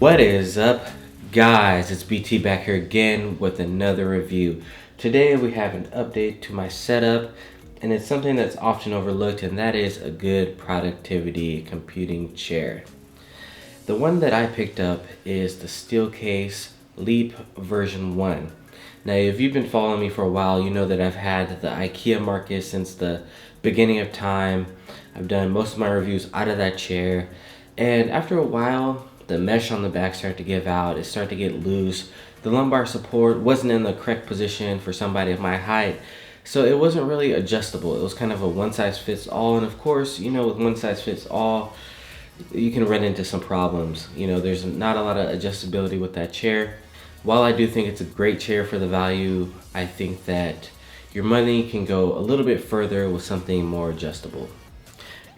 What is up, guys? It's BT back here again with another review. Today we have an update to my setup, and it's something that's often overlooked, and that is a good productivity computing chair. The one that I picked up is the Steelcase Leap version 1. Now, if you've been following me for a while, you know that I've had the IKEA market since the beginning of time. I've done most of my reviews out of that chair, and after a while, the mesh on the back started to give out. It started to get loose. The lumbar support wasn't in the correct position for somebody of my height, so it wasn't really adjustable. It was kind of a one size fits all, and of course, you know, with one size fits all, you can run into some problems. You know, there's not a lot of adjustability with that chair. While I do think it's a great chair for the value, I think that your money can go a little bit further with something more adjustable.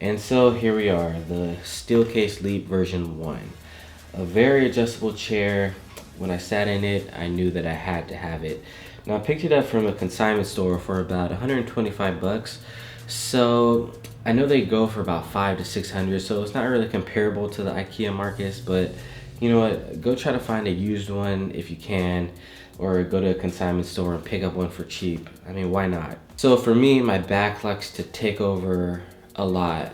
And so here we are, the Steelcase Leap version 1. A very adjustable chair. When I sat in it, I knew that I had to have it. Now, I picked it up from a consignment store for about 125 bucks. So I know they go for about 500 to 600, so it's not really comparable to the IKEA markets, but you know what, go try to find a used one if you can, or go to a consignment store and pick up one for cheap. I mean, why not? So for me, my back likes to take over a lot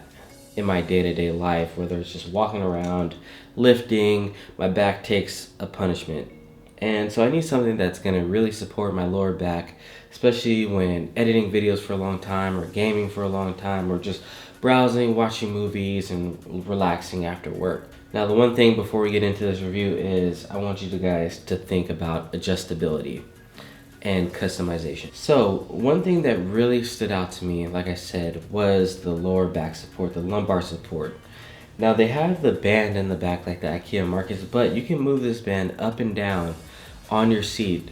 in my day-to-day life, whether it's just walking around, lifting. My back takes a punishment, and so I need something that's going to really support my lower back, especially when editing videos for a long time, or gaming for a long time, or just browsing, watching movies, and relaxing after work. Now, the one thing before we get into this review is I want you guys to think about adjustability and customization. So one thing that really stood out to me, like I said, was the lower back support, the lumbar support. Now, they have the band in the back like the IKEA markets, but you can move this band up and down on your seat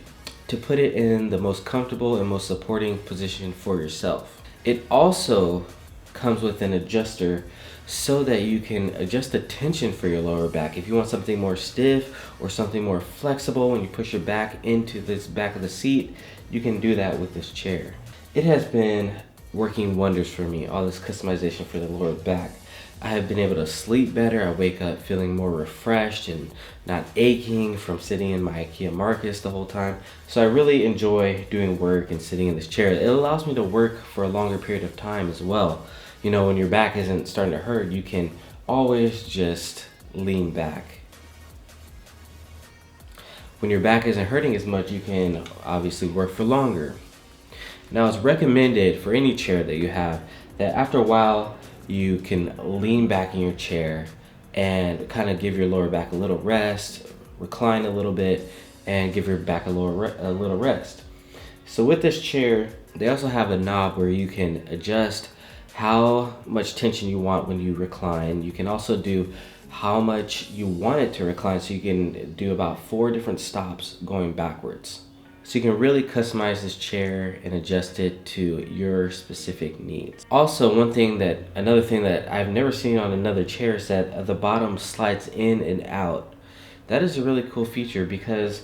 to put it in the most comfortable and most supporting position for yourself. It also comes with an adjuster so that you can adjust the tension for your lower back. If you want something more stiff or something more flexible when you push your back into this back of the seat, you can do that with this chair. It has been working wonders for me, all this customization for the lower back. I have been able to sleep better. I wake up feeling more refreshed and not aching from sitting in my IKEA markets the whole time. So I really enjoy doing work and sitting in this chair. It allows me to work for a longer period of time as well. You know, when your back isn't starting to hurt, you can always just lean back. When your back isn't hurting as much, you can obviously work for longer. Now, it's recommended for any chair that you have that after a while, you can lean back in your chair and kind of give your lower back a little rest, recline a little bit, and give your back a little rest. So with this chair, they also have a knob where you can adjust how much tension you want when you recline. You can also do how much you want it to recline, so you can do about 4 different stops going backwards. So you can really customize this chair and adjust it to your specific needs. Also, another thing that I've never seen on another chair is that the bottom slides in and out. That is a really cool feature because,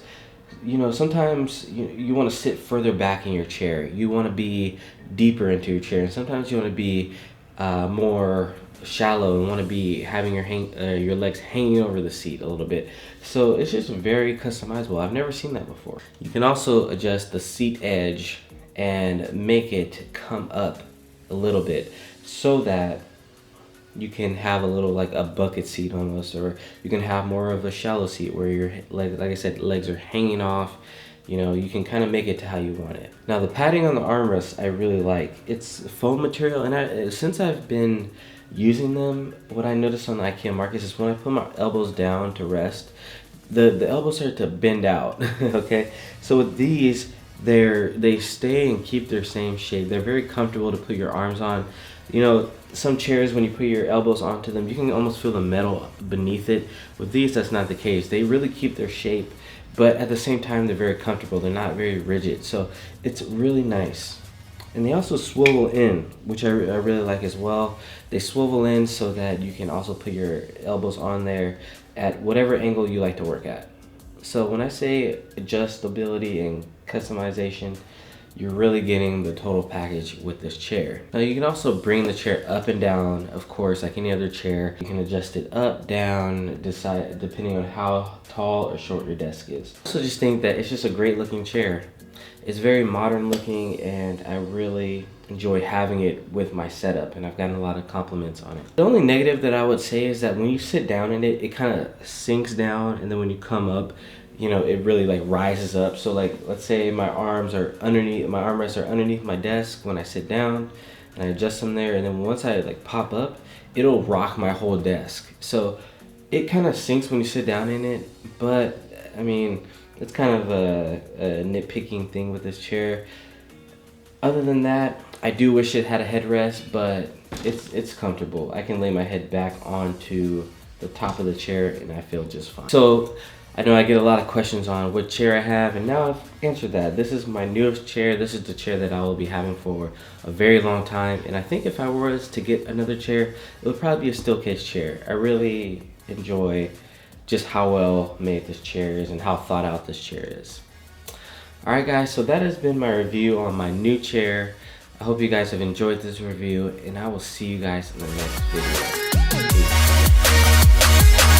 you know, sometimes you want to sit further back in your chair. You want to be deeper into your chair, and sometimes you want to be more shallow and want to be having your legs hanging over the seat a little bit. So it's just very customizable. I've never seen that before. You can also adjust the seat edge and make it come up a little bit so that you can have a little like a bucket seat almost, or you can have more of a shallow seat where your legs, like I said, legs are hanging off. You know, you can kind of make it to how you want it. Now, the padding on the armrest I really like. It's foam material, and since I've been using them, what I noticed on the IKEA markets is when I put my elbows down to rest, the elbows start to bend out. Okay, so with these, they stay and keep their same shape. They're very comfortable to put your arms on. You know, some chairs, when you put your elbows onto them, you can almost feel the metal beneath it. With these, that's not the case. They really keep their shape, but at the same time, they're very comfortable. They're not very rigid, so it's really nice. And they also swivel in, which I really like as well. They swivel in so that you can also put your elbows on there at whatever angle you like to work at. So when I say adjustability and customization, you're really getting the total package with this chair. Now you can also bring the chair up and down, of course, like any other chair. You can adjust it up, down, decide depending on how tall or short your desk is. I also just think that it's just a great looking chair. It's very modern looking, and I really enjoy having it with my setup, and I've gotten a lot of compliments on it. The only negative that I would say is that when you sit down in it, it kind of sinks down, and then when you come up, you know, it really like rises up. So like, let's say my armrests are underneath my desk when I sit down, and I adjust them there, and then once I like pop up, it'll rock my whole desk. So it kind of sinks when you sit down in it, but I mean, it's kind of a nitpicking thing with this chair. Other than that, I do wish it had a headrest, but it's comfortable. I can lay my head back onto the top of the chair and I feel just fine. So I know I get a lot of questions on what chair I have, and now I've answered that. This is my newest chair. This is the chair that I will be having for a very long time, and I think if I was to get another chair, it would probably be a Steelcase chair. I really enjoy just how well made this chair is and how thought out this chair is. Alright guys, so that has been my review on my new chair. I hope you guys have enjoyed this review, and I will see you guys in the next video. Peace.